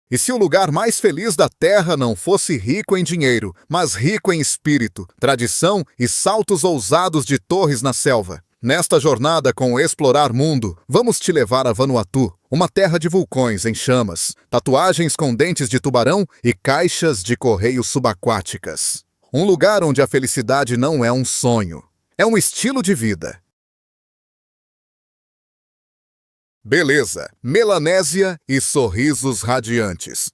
E se o lugar mais feliz da Terra não fosse rico em dinheiro, mas rico em espírito, tradição e saltos ousados de torres na selva? Nesta jornada com o Explorar Mundo, vamos te levar a Vanuatu, uma terra de vulcões em chamas, tatuagens com dentes de tubarão e caixas de correio subaquáticas. Um lugar onde a felicidade não é um sonho, é um estilo de vida. Beleza, Melanésia e sorrisos radiantes.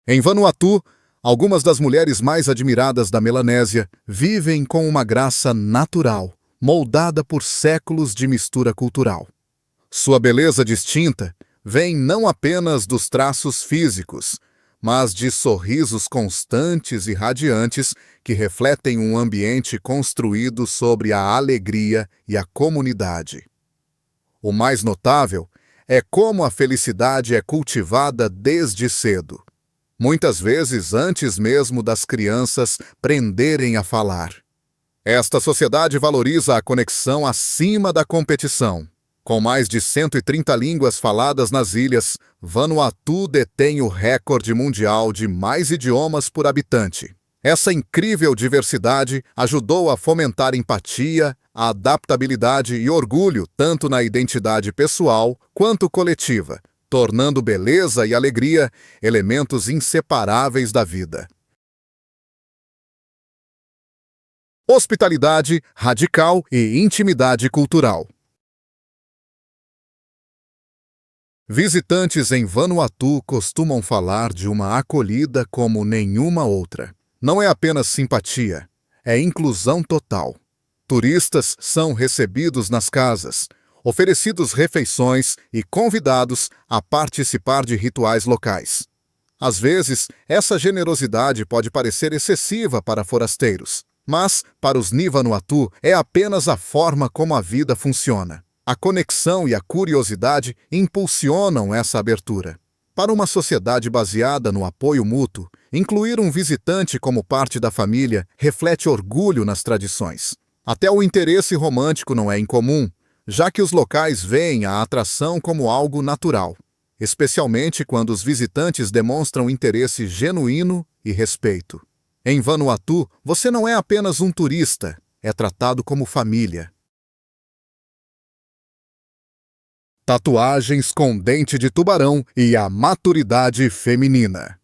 Em Vanuatu, algumas das mulheres mais admiradas da Melanésia vivem com uma graça natural, moldada por séculos de mistura cultural. Sua beleza distinta vem não apenas dos traços físicos, mas de sorrisos constantes e radiantes que refletem um ambiente construído sobre a alegria e a comunidade. O mais notável é como a felicidade é cultivada desde cedo, muitas vezes antes mesmo das crianças aprenderem a falar. Esta sociedade valoriza a conexão acima da competição. Com mais de 130 línguas faladas nas ilhas, Vanuatu detém o recorde mundial de mais idiomas por habitante. Essa incrível diversidade ajudou a fomentar empatia, a adaptabilidade e orgulho tanto na identidade pessoal quanto coletiva, tornando beleza e alegria elementos inseparáveis da vida. Hospitalidade radical e intimidade cultural. Visitantes em Vanuatu costumam falar de uma acolhida como nenhuma outra. Não é apenas simpatia, é inclusão total. Turistas são recebidos nas casas, oferecidos refeições e convidados a participar de rituais locais. Às vezes, essa generosidade pode parecer excessiva para forasteiros, mas, para os Ni Vanuatu, é apenas a forma como a vida funciona. A conexão e a curiosidade impulsionam essa abertura. Para uma sociedade baseada no apoio mútuo, incluir um visitante como parte da família reflete orgulho nas tradições. Até o interesse romântico não é incomum, já que os locais veem a atração como algo natural, especialmente quando os visitantes demonstram interesse genuíno e respeito. Em Vanuatu, você não é apenas um turista, é tratado como família. Tatuagens com dente de tubarão e a maturidade feminina.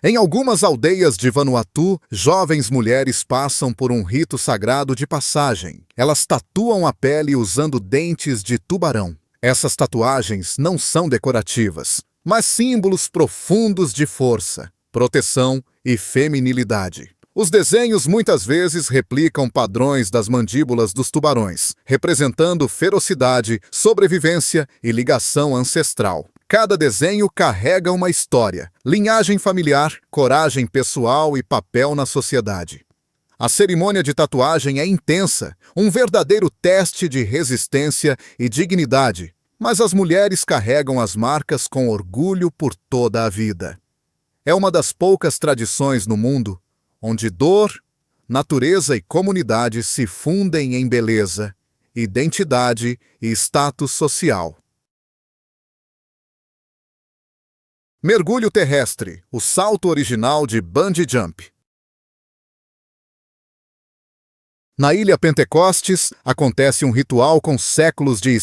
Em algumas aldeias de Vanuatu, jovens mulheres passam por um rito sagrado de passagem. Elas tatuam a pele usando dentes de tubarão. Essas tatuagens não são decorativas, mas símbolos profundos de força, proteção e feminilidade. Os desenhos muitas vezes replicam padrões das mandíbulas dos tubarões, representando ferocidade, sobrevivência e ligação ancestral. Cada desenho carrega uma história, linhagem familiar, coragem pessoal e papel na sociedade. A cerimônia de tatuagem é intensa, um verdadeiro teste de resistência e dignidade, mas as mulheres carregam as marcas com orgulho por toda a vida. É uma das poucas tradições no mundo onde dor, natureza e comunidade se fundem em beleza, identidade e status social. Mergulho terrestre, o salto original de bungee jump. Na Ilha Pentecostes, acontece um ritual com séculos de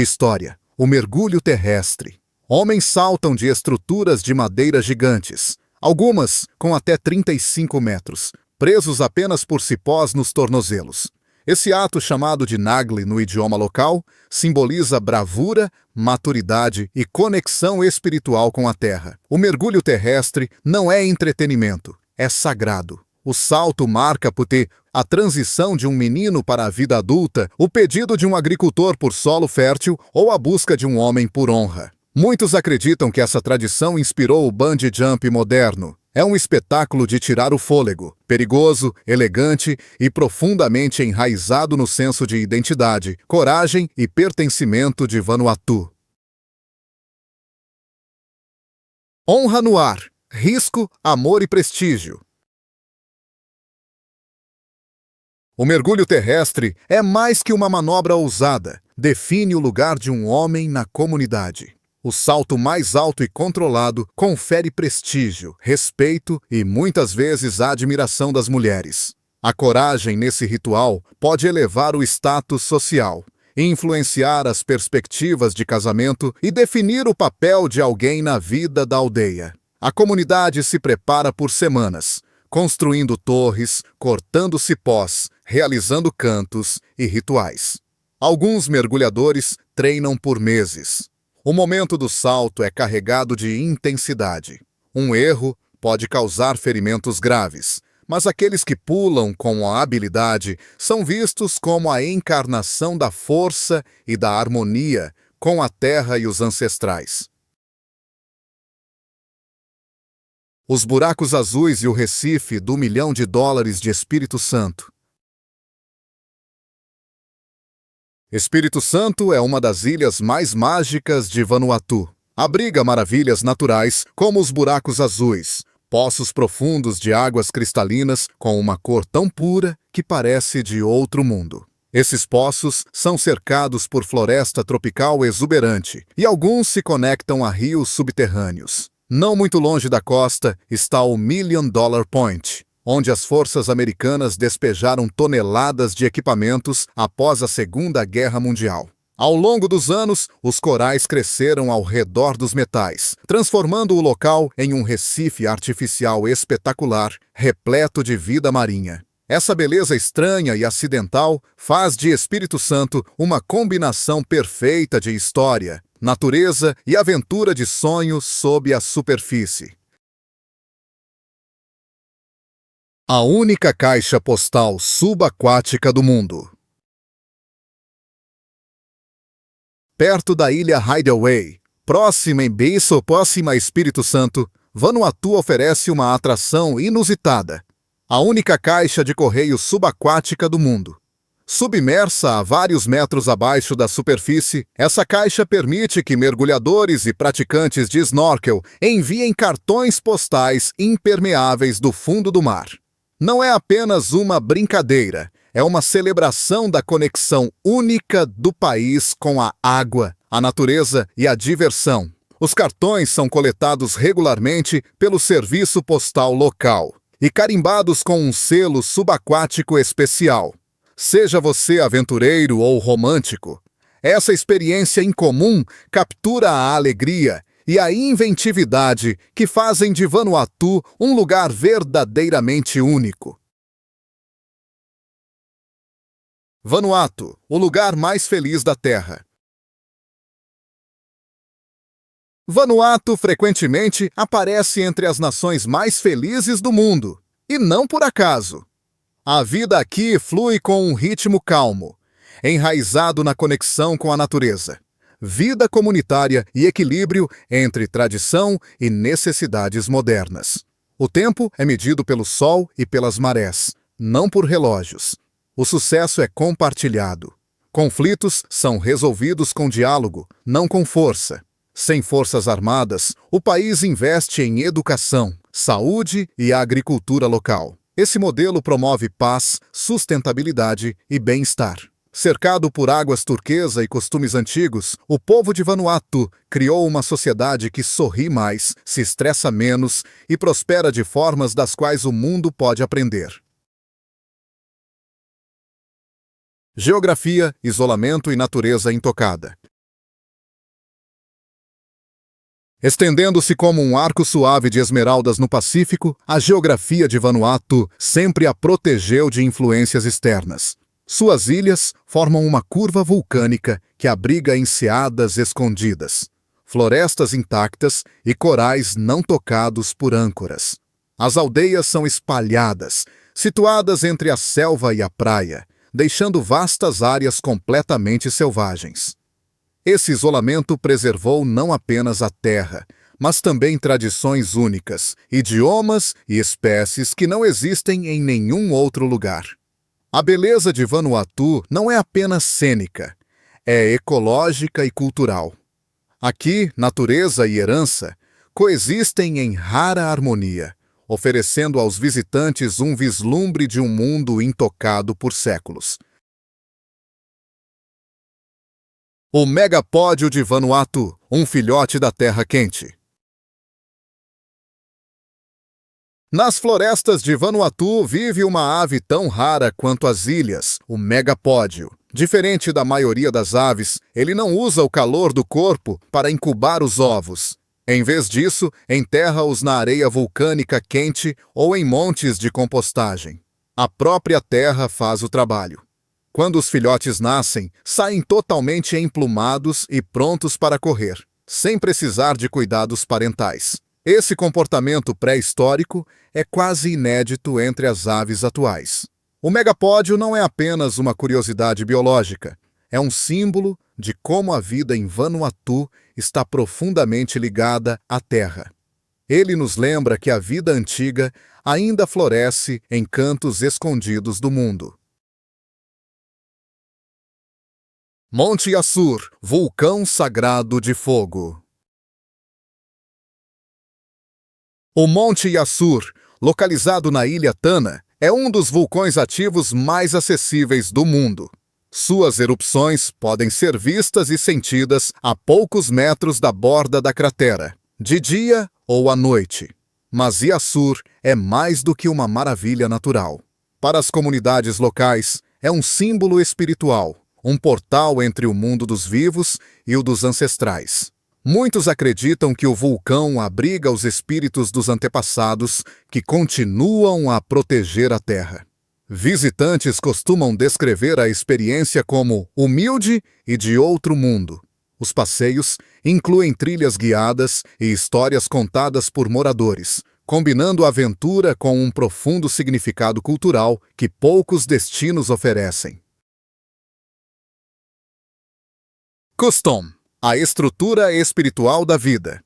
história, o mergulho terrestre. Homens saltam de estruturas de madeira gigantes, algumas com até 35 metros, presos apenas por cipós nos tornozelos. Esse ato, chamado de Nagli no idioma local, simboliza bravura, maturidade e conexão espiritual com a terra. O mergulho terrestre não é entretenimento, é sagrado. O salto marca a transição de um menino para a vida adulta, o pedido de um agricultor por solo fértil ou a busca de um homem por honra. Muitos acreditam que essa tradição inspirou o bungee jump moderno. É um espetáculo de tirar o fôlego, perigoso, elegante e profundamente enraizado no senso de identidade, coragem e pertencimento de Vanuatu. Honra no ar, risco, amor e prestígio. O mergulho terrestre é mais que uma manobra ousada. define o lugar de um homem na comunidade. O salto mais alto e controlado confere prestígio, respeito e, muitas vezes, a admiração das mulheres. A coragem nesse ritual pode elevar o status social, influenciar as perspectivas de casamento e definir o papel de alguém na vida da aldeia. A comunidade se prepara por semanas, construindo torres, cortando cipós, realizando cantos e rituais. Alguns mergulhadores treinam por meses. O momento do salto é carregado de intensidade. Um erro pode causar ferimentos graves, mas aqueles que pulam com a habilidade são vistos como a encarnação da força e da harmonia com a terra e os ancestrais. Os buracos azuis e o Recife do $1 milhão de Espírito Santo. Espírito Santo é uma das ilhas mais mágicas de Vanuatu. Abriga maravilhas naturais como os buracos azuis, poços profundos de águas cristalinas com uma cor tão pura que parece de outro mundo. Esses poços são cercados por floresta tropical exuberante e alguns se conectam a rios subterrâneos. Não muito longe da costa está o $1 Million Point, onde as forças americanas despejaram toneladas de equipamentos após a Segunda Guerra Mundial. Ao longo dos anos, os corais cresceram ao redor dos metais, transformando o local em um recife artificial espetacular, repleto de vida marinha. Essa beleza estranha e acidental faz de Espírito Santo uma combinação perfeita de história, natureza e aventura de sonhos sob a superfície. A única caixa postal subaquática do mundo. Perto da ilha Hideaway, próxima a Espírito Santo, Vanuatu oferece uma atração inusitada. A única caixa de correio subaquática do mundo. Submersa a vários metros abaixo da superfície, essa caixa permite que mergulhadores e praticantes de snorkel enviem cartões postais impermeáveis do fundo do mar. Não é apenas uma brincadeira, é uma celebração da conexão única do país com a água, a natureza e a diversão. Os cartões são coletados regularmente pelo serviço postal local e carimbados com um selo subaquático especial. Seja você aventureiro ou romântico, essa experiência incomum captura a alegria e a inventividade que fazem de Vanuatu um lugar verdadeiramente único. Vanuatu, o lugar mais feliz da Terra. Vanuatu frequentemente aparece entre as nações mais felizes do mundo, e não por acaso. A vida aqui flui com um ritmo calmo, enraizado na conexão com a natureza. Vida comunitária e equilíbrio entre tradição e necessidades modernas. O tempo é medido pelo sol e pelas marés, não por relógios. O sucesso é compartilhado. Conflitos são resolvidos com diálogo, não com força. Sem forças armadas, o país investe em educação, saúde e agricultura local. Esse modelo promove paz, sustentabilidade e bem-estar. Cercado por águas turquesa e costumes antigos, o povo de Vanuatu criou uma sociedade que sorri mais, se estressa menos e prospera de formas das quais o mundo pode aprender. Geografia, isolamento e natureza intocada. Estendendo-se como um arco suave de esmeraldas no Pacífico, a geografia de Vanuatu sempre a protegeu de influências externas. Suas ilhas formam uma curva vulcânica que abriga enseadas escondidas, florestas intactas e corais não tocados por âncoras. As aldeias são espalhadas, situadas entre a selva e a praia, deixando vastas áreas completamente selvagens. Esse isolamento preservou não apenas a terra, mas também tradições únicas, idiomas e espécies que não existem em nenhum outro lugar. A beleza de Vanuatu não é apenas cênica, é ecológica e cultural. Aqui, natureza e herança coexistem em rara harmonia, oferecendo aos visitantes um vislumbre de um mundo intocado por séculos. O megapódio de Vanuatu, um filhote da terra quente. Nas florestas de Vanuatu vive uma ave tão rara quanto as ilhas, o megapódio. Diferente da maioria das aves, ele não usa o calor do corpo para incubar os ovos. Em vez disso, enterra-os na areia vulcânica quente ou em montes de compostagem. A própria terra faz o trabalho. Quando os filhotes nascem, saem totalmente emplumados e prontos para correr, sem precisar de cuidados parentais. Esse comportamento pré-histórico é quase inédito entre as aves atuais. O megapódio não é apenas uma curiosidade biológica, é um símbolo de como a vida em Vanuatu está profundamente ligada à Terra. Ele nos lembra que a vida antiga ainda floresce em cantos escondidos do mundo. Monte Yasur, vulcão sagrado de fogo. O Monte Yasur, localizado na ilha Tana, é um dos vulcões ativos mais acessíveis do mundo. Suas erupções podem ser vistas e sentidas a poucos metros da borda da cratera, de dia ou à noite. Mas Yasur é mais do que uma maravilha natural. Para as comunidades locais, é um símbolo espiritual, um portal entre o mundo dos vivos e o dos ancestrais. Muitos acreditam que o vulcão abriga os espíritos dos antepassados que continuam a proteger a Terra. Visitantes costumam descrever a experiência como humilde e de outro mundo. Os passeios incluem trilhas guiadas e histórias contadas por moradores, combinando aventura com um profundo significado cultural que poucos destinos oferecem. Custom, a estrutura espiritual da vida.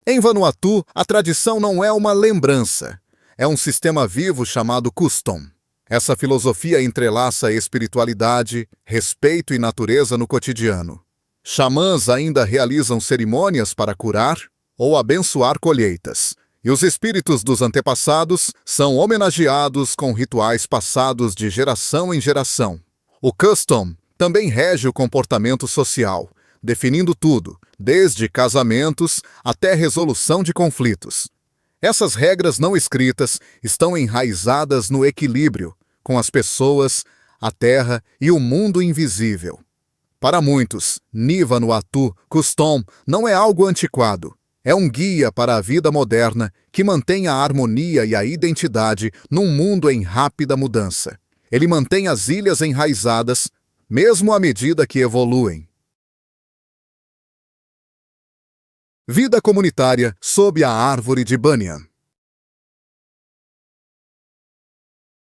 Em Vanuatu, a tradição não é uma lembrança, é um sistema vivo chamado Custom. Essa filosofia entrelaça espiritualidade, respeito e natureza no cotidiano. Xamãs ainda realizam cerimônias para curar ou abençoar colheitas, e os espíritos dos antepassados são homenageados com rituais passados de geração em geração. O Custom também rege o comportamento social, definindo tudo, desde casamentos até resolução de conflitos. Essas regras não escritas estão enraizadas no equilíbrio com as pessoas, a terra e o mundo invisível. Para muitos, Ni Vanuatu Custom não é algo antiquado. É um guia para a vida moderna que mantém a harmonia e a identidade num mundo em rápida mudança. Ele mantém as ilhas enraizadas, mesmo à medida que evoluem. Vida comunitária sob a árvore de banyan.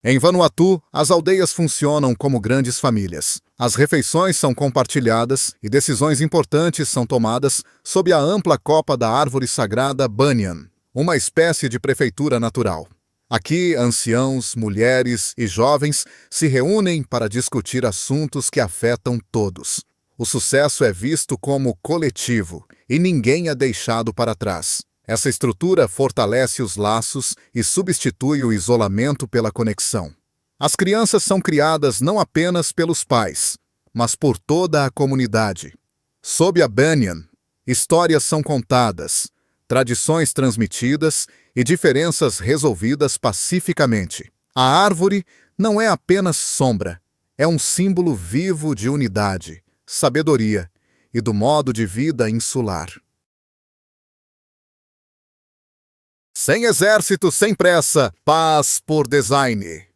Em Vanuatu, as aldeias funcionam como grandes famílias. As refeições são compartilhadas e decisões importantes são tomadas sob a ampla copa da árvore sagrada banyan, uma espécie de prefeitura natural. Aqui, anciãos, mulheres e jovens se reúnem para discutir assuntos que afetam todos. O sucesso é visto como coletivo e ninguém é deixado para trás. Essa estrutura fortalece os laços e substitui o isolamento pela conexão. As crianças são criadas não apenas pelos pais, mas por toda a comunidade. Sob a banyan, histórias são contadas, tradições transmitidas e diferenças resolvidas pacificamente. A árvore não é apenas sombra, é um símbolo vivo de unidade, sabedoria e do modo de vida insular. Sem exército, sem pressa, paz por design.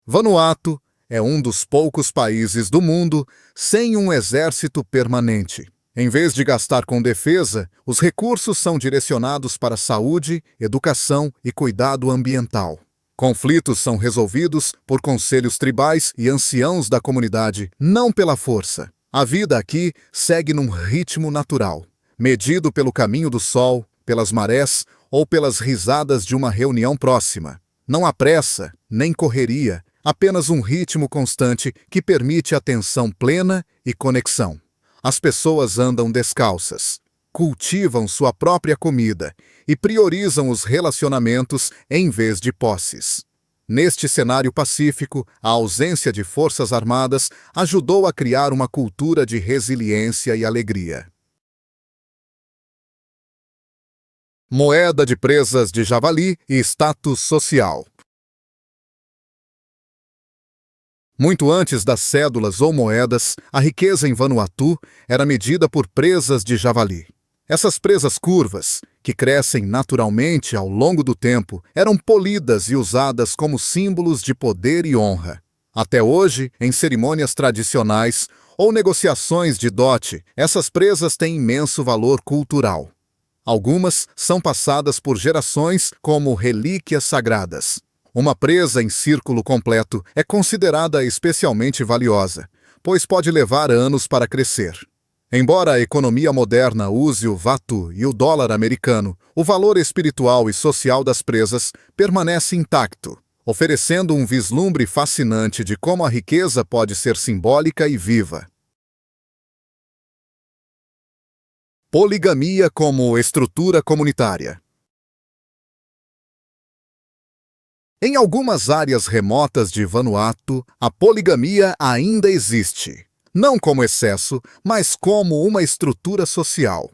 Vanuatu é um dos poucos países do mundo sem um exército permanente. Em vez de gastar com defesa, os recursos são direcionados para saúde, educação e cuidado ambiental. Conflitos são resolvidos por conselhos tribais e anciãos da comunidade, não pela força. A vida aqui segue num ritmo natural, medido pelo caminho do sol, pelas marés ou pelas risadas de uma reunião próxima. Não há pressa, nem correria, apenas um ritmo constante que permite atenção plena e conexão. As pessoas andam descalças, cultivam sua própria comida e priorizam os relacionamentos em vez de posses. Neste cenário pacífico, a ausência de forças armadas ajudou a criar uma cultura de resiliência e alegria. Moeda de presas de javali e status social. Muito antes das cédulas ou moedas, a riqueza em Vanuatu era medida por presas de javali. Essas presas curvas, que crescem naturalmente ao longo do tempo, eram polidas e usadas como símbolos de poder e honra. Até hoje, em cerimônias tradicionais ou negociações de dote, essas presas têm imenso valor cultural. Algumas são passadas por gerações como relíquias sagradas. Uma presa em círculo completo é considerada especialmente valiosa, pois pode levar anos para crescer. Embora a economia moderna use o vatu e o dólar americano, o valor espiritual e social das presas permanece intacto, oferecendo um vislumbre fascinante de como a riqueza pode ser simbólica e viva. Poligamia como estrutura comunitária. Em algumas áreas remotas de Vanuatu, a poligamia ainda existe. Não como excesso, mas como uma estrutura social.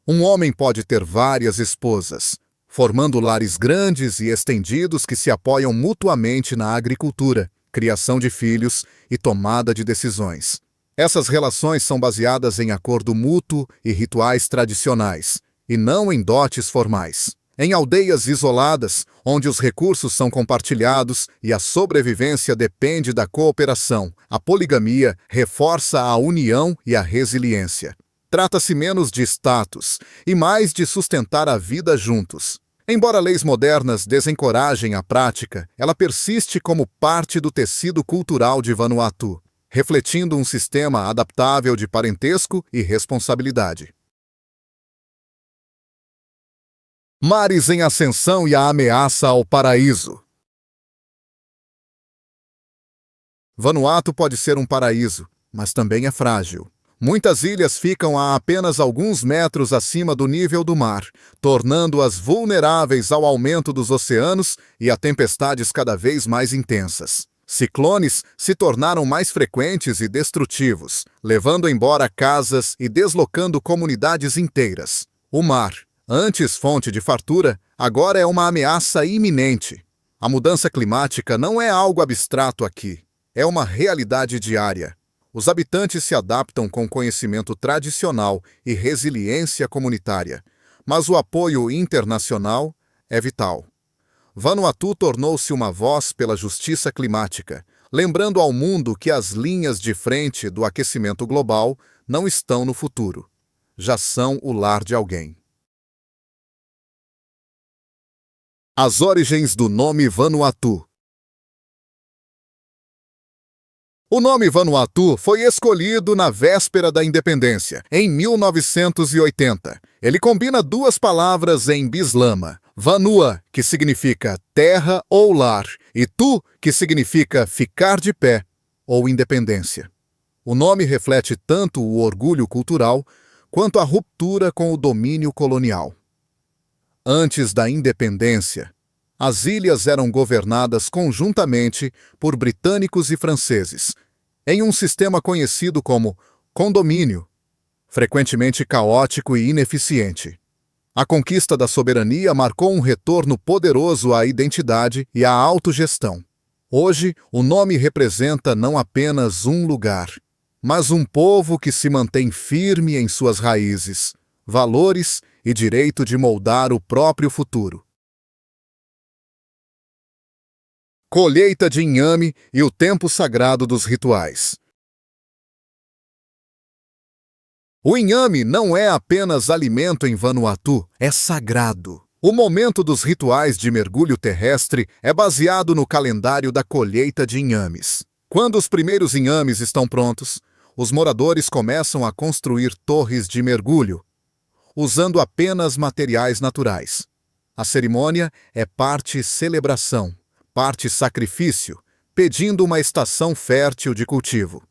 Um homem pode ter várias esposas, formando lares grandes e estendidos que se apoiam mutuamente na agricultura, criação de filhos e tomada de decisões. Essas relações são baseadas em acordo mútuo e rituais tradicionais, e não em dotes formais. Em aldeias isoladas, onde os recursos são compartilhados e a sobrevivência depende da cooperação, a poligamia reforça a união e a resiliência. Trata-se menos de status e mais de sustentar a vida juntos. Embora leis modernas desencorajem a prática, ela persiste como parte do tecido cultural de Vanuatu, refletindo um sistema adaptável de parentesco e responsabilidade. Mares em ascensão e a ameaça ao paraíso. Vanuatu pode ser um paraíso, mas também é frágil. Muitas ilhas ficam a apenas alguns metros acima do nível do mar, tornando-as vulneráveis ao aumento dos oceanos e a tempestades cada vez mais intensas. Ciclones se tornaram mais frequentes e destrutivos, levando embora casas e deslocando comunidades inteiras. O mar, antes fonte de fartura, agora é uma ameaça iminente. A mudança climática não é algo abstrato aqui, é uma realidade diária. Os habitantes se adaptam com conhecimento tradicional e resiliência comunitária, mas o apoio internacional é vital. Vanuatu tornou-se uma voz pela justiça climática, lembrando ao mundo que as linhas de frente do aquecimento global não estão no futuro, já são o lar de alguém. As origens do nome Vanuatu. O nome Vanuatu foi escolhido na véspera da independência, em 1980. Ele combina duas palavras em bislama, Vanua, que significa terra ou lar, e Tu, que significa ficar de pé ou independência. O nome reflete tanto o orgulho cultural quanto a ruptura com o domínio colonial. Antes da independência, as ilhas eram governadas conjuntamente por britânicos e franceses, em um sistema conhecido como condomínio, frequentemente caótico e ineficiente. A conquista da soberania marcou um retorno poderoso à identidade e à autogestão. Hoje, o nome representa não apenas um lugar, mas um povo que se mantém firme em suas raízes, valores e direito de moldar o próprio futuro. Colheita de inhame e o tempo sagrado dos rituais. O inhame não é apenas alimento em Vanuatu, é sagrado. O momento dos rituais de mergulho terrestre é baseado no calendário da colheita de inhames. Quando os primeiros inhames estão prontos, os moradores começam a construir torres de mergulho, usando apenas materiais naturais. A cerimônia é parte celebração, parte sacrifício, pedindo uma estação fértil de cultivo.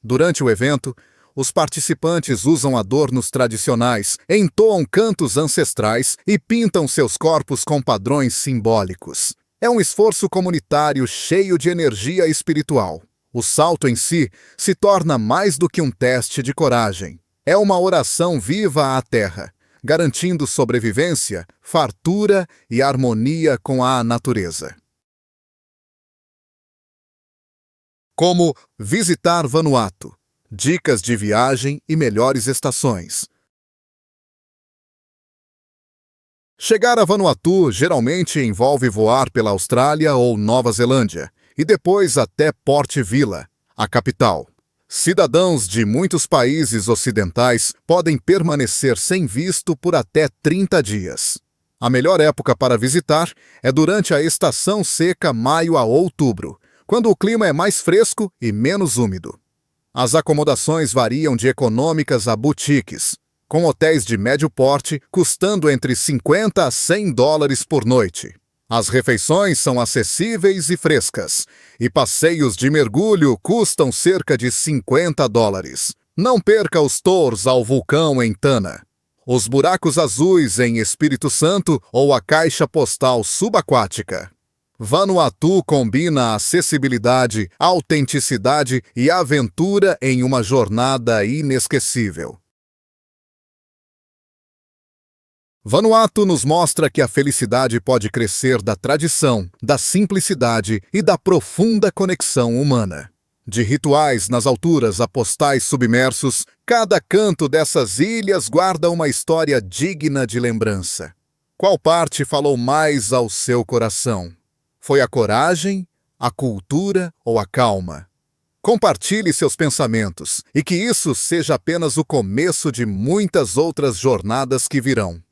Durante o evento, os participantes usam adornos tradicionais, entoam cantos ancestrais e pintam seus corpos com padrões simbólicos. É um esforço comunitário cheio de energia espiritual. O salto em si se torna mais do que um teste de coragem. É uma oração viva à terra, garantindo sobrevivência, fartura e harmonia com a natureza. Como visitar Vanuatu. Dicas de viagem e melhores estações. Chegar a Vanuatu geralmente envolve voar pela Austrália ou Nova Zelândia e depois até Port Vila, a capital. Cidadãos de muitos países ocidentais podem permanecer sem visto por até 30 dias. A melhor época para visitar é durante a estação seca maio a outubro, quando o clima é mais fresco e menos úmido. As acomodações variam de econômicas a boutiques, com hotéis de médio porte custando entre $50 a $100 por noite. As refeições são acessíveis e frescas, e passeios de mergulho custam cerca de $50. Não perca os tours ao vulcão em Tana, os buracos azuis em Espírito Santo ou a caixa postal subaquática. Vanuatu combina acessibilidade, autenticidade e aventura em uma jornada inesquecível. Vanuatu nos mostra que a felicidade pode crescer da tradição, da simplicidade e da profunda conexão humana. De rituais nas alturas a postais submersos, cada canto dessas ilhas guarda uma história digna de lembrança. Qual parte falou mais ao seu coração? Foi a coragem, a cultura ou a calma? Compartilhe seus pensamentos e que isso seja apenas o começo de muitas outras jornadas que virão.